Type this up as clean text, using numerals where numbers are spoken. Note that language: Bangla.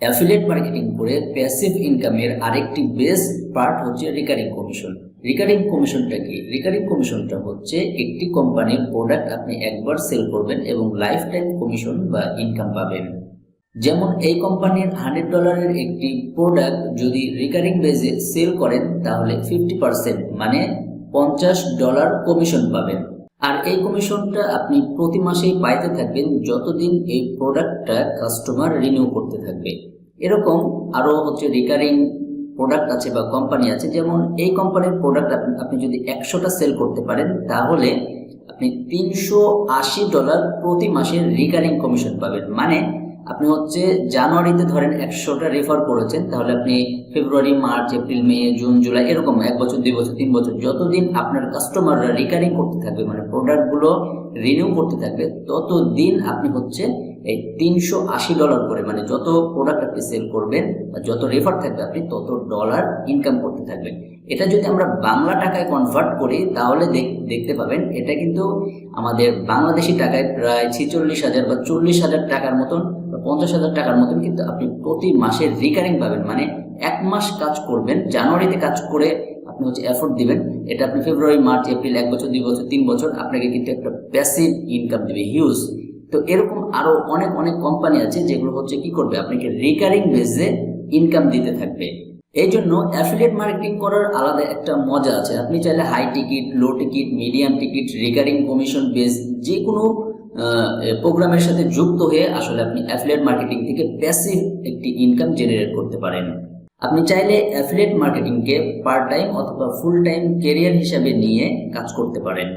অ্যাফিলিয়েট মার্কেটিং করে প্যাসিভ ইনকামের আরেকটি বেস্ট পার্ট হচ্ছে রিকারিং কমিশন। রিকারিং কমিশনটা কি? রিকারিং কমিশনটা হচ্ছে একটি কোম্পানির প্রোডাক্ট আপনি একবার সেল করবেন এবং লাইফ টাইম কমিশন বা ইনকাম পাবেন। যেমন এই কোম্পানির $100 একটি প্রোডাক্ট যদি রিকারিং বেজে সেল করেন তাহলে 50% মানে $50 কমিশন পাবেন। আর এই কমিশনটা আপনি প্রতি মাসেই পাইতে থাকবেন যতদিন এই প্রোডাক্টটা কাস্টমার রিনিউ করতে থাকবে। এরকম আরও হচ্ছে রিকারিং প্রোডাক্ট আছে বা কোম্পানি আছে, যেমন এই কোম্পানির প্রোডাক্ট আপনি যদি 100টা সেল করতে পারেন তাহলে আপনি $380 প্রতি মাসে রিকারিং কমিশন পাবেন। মানে আপনি হচ্ছে জানুয়ারিতে ধরেন 100টা রেফার করেছেন, তাহলে আপনি ফেব্রুয়ারি, মার্চ, এপ্রিল, মে, জুন, জুলাই এরকম 1 বছর, 2 বছর, 3 বছর যতদিন আপনার কাস্টমাররা রিকারিং করতে থাকবে মানে প্রোডাক্টগুলো রিনিউ করতে থাকবে ততদিন আপনি হচ্ছে এই $380 করে মানে যত প্রোডাক্ট আপনি সেল করবেন বা যত রেফার থাকবে আপনি তত ডলার ইনকাম করতে থাকবেন। এটা যদি আমরা বাংলা টাকায় কনভার্ট করি তাহলে দেখতে পাবেন এটা কিন্তু আমাদের বাংলাদেশি টাকায় প্রায় 46,000 বা 40,000 টাকার মতন বা 50,000 টাকার মতন কিন্তু আপনি প্রতি মাসে রিকারিং পাবেন। মানে 1 মাস কাজ করবেন, জানুয়ারিতে কাজ করে আপনি হচ্ছে এফোর্ট দিবেন, এটা আপনি ফেব্রুয়ারি, মার্চ, এপ্রিল 1 বছর, 2 বছর, 3 বছর আপনাকে কিন্তু একটা প্যাসিভ ইনকাম দেবে হিউজ। তো এরকম আরো অনেক অনেক কোম্পানি আছে যেগুলো হচ্ছে কি করবে আপনাকে রিকারিং বেসে ইনকাম দিতে থাকবে। এই জন্য অ্যাফিলিয়েট মার্কেটিং করার আলাদা একটা মজা আছে। আপনি চাইলে high ticket, low ticket, medium ticket, recurring commission base যে কোনো প্রোগ্রামের সাথে যুক্ত হয়ে আসলে আপনি অ্যাফিলিয়েট মার্কেটিং থেকে প্যাসিভ একটি ইনকাম জেনারেট করতে পারেন। আপনি চাইলে অ্যাফিলিয়েট মার্কেটিংকে পার্ট টাইম অথবা ফুল টাইম ক্যারিয়ার হিসাবে নিয়ে কাজ করতে পারেন।